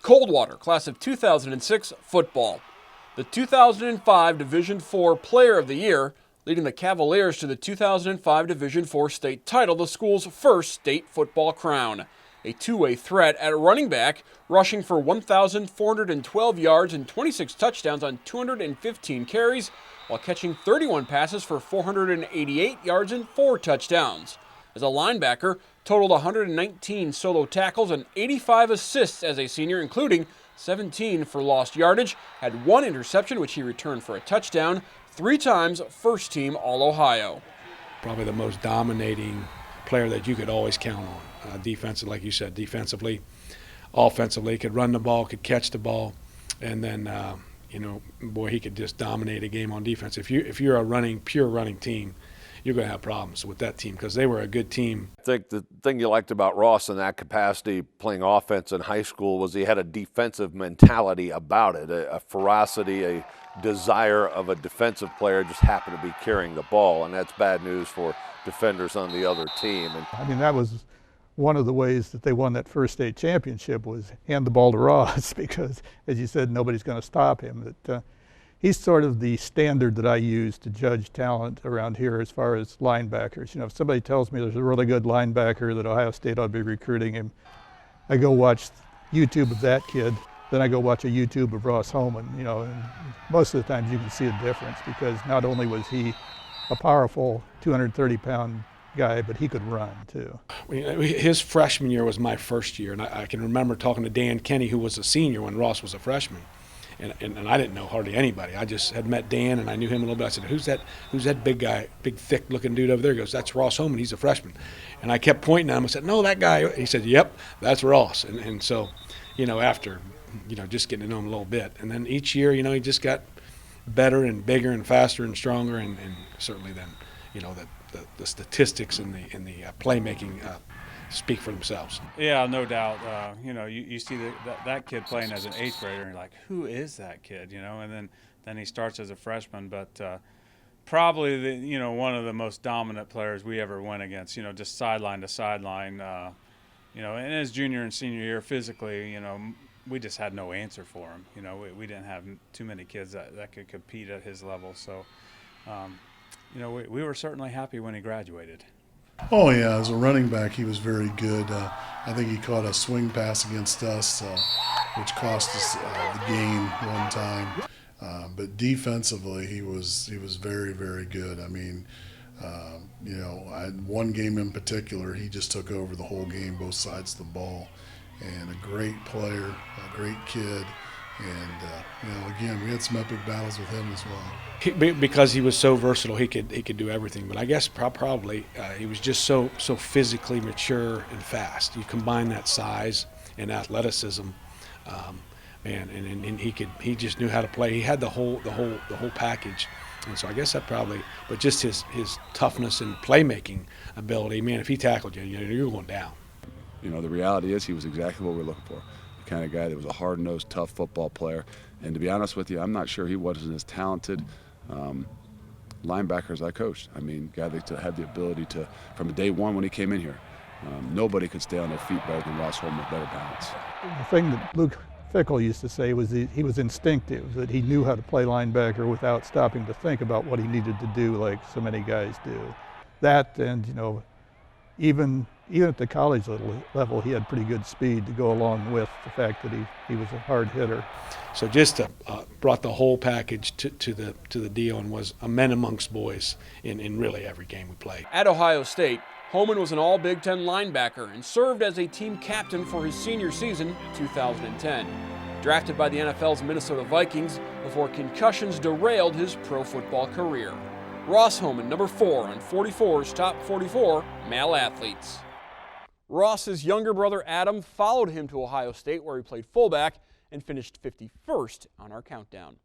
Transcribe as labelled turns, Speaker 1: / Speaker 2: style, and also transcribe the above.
Speaker 1: Coldwater, class of 2006 football. The 2005 Division IV Player of the Year, leading the Cavaliers to the 2005 Division IV state title, the school's first state football crown. A two-way threat at running back, rushing for 1,412 yards and 26 touchdowns on 215 carries, while catching 31 passes for 488 yards and 4 touchdowns. As a linebacker, totaled 119 solo tackles and 85 assists as a senior, including 17 for lost yardage, had 1 interception which he returned for a touchdown, 3 times first team All-Ohio.
Speaker 2: Probably the most dominating player that you could always count on. Defensive, like you said, defensively, offensively, could run the ball, could catch the ball, and then boy, he could just dominate a game on defense. If you're a pure running team, you're going to have problems with that team because they were a good team.
Speaker 3: I think the thing you liked about Ross in that capacity, playing offense in high school, was he had a defensive mentality about it, a ferocity, a desire of a defensive player, just happened to be carrying the ball, and that's bad news for defenders on the other team.
Speaker 4: And that was one of the ways that they won that first state championship, was hand the ball to Ross, because, as you said, nobody's going to stop him. He's sort of the standard that I use to judge talent around here as far as linebackers. If somebody tells me there's a really good linebacker that Ohio State ought to be recruiting him, I go watch YouTube of that kid, then I go watch a YouTube of Ross Homan. And most of the times you can see a difference, because not only was he a powerful 230-pound guy, but he could run too.
Speaker 2: His freshman year was my first year, and I can remember talking to Dan Kenny, who was a senior when Ross was a freshman. And I didn't know hardly anybody. I just had met Dan, and I knew him a little bit. I said, who's that big guy, big, thick-looking dude over there? He goes, that's Ross Homan. He's a freshman. And I kept pointing at him. I said, no, that guy. He said, yep, that's Ross. And so, after, just getting to know him a little bit. And then each year, he just got better and bigger and faster and stronger. And certainly then, the statistics and the playmaking speak for themselves.
Speaker 5: Yeah, no doubt. You see that kid playing as an 8th grader, and you're like, who is that kid? And then he starts as a freshman, but probably one of the most dominant players we ever went against. Just sideline to sideline. In his junior and senior year, physically, we just had no answer for him. We didn't have too many kids that could compete at his level. So, we were certainly happy when he graduated.
Speaker 6: Oh yeah, as a running back, he was very good. I think he caught a swing pass against us, which cost us the game one time. But defensively, he was very, very good. I mean, I had one game in particular, he just took over the whole game, both sides of the ball, and a great player, a great kid. And again, we had some epic battles with him as well.
Speaker 2: Because he was so versatile, he could do everything. But I guess probably he was just so physically mature and fast. You combine that size and athleticism, and he just knew how to play. He had the whole package. And so I guess that probably, but just his toughness and playmaking ability. Man, if he tackled you, you're going down.
Speaker 7: The reality is he was exactly what we're looking for. Kind of guy that was a hard-nosed, tough football player. And to be honest with you, I'm not sure he wasn't as talented linebacker as I coached. I mean, guy that had the ability to, from day one when he came in here, nobody could stay on their feet better than Ross Homan with better balance.
Speaker 4: The thing that Luke Fickle used to say was he was instinctive, that he knew how to play linebacker without stopping to think about what he needed to do like so many guys do. That, and even at the college level, he had pretty good speed to go along with the fact that he was a hard hitter.
Speaker 2: So just brought the whole package to the deal, and was a men amongst boys in really every game we played.
Speaker 1: At Ohio State, Homan was an all-Big Ten linebacker and served as a team captain for his senior season, 2010. Drafted by the NFL's Minnesota Vikings before concussions derailed his pro football career. Ross Homan, number 4 on 44's Top 44 Male Athletes. Ross's younger brother Adam followed him to Ohio State, where he played fullback and finished 51st on our countdown.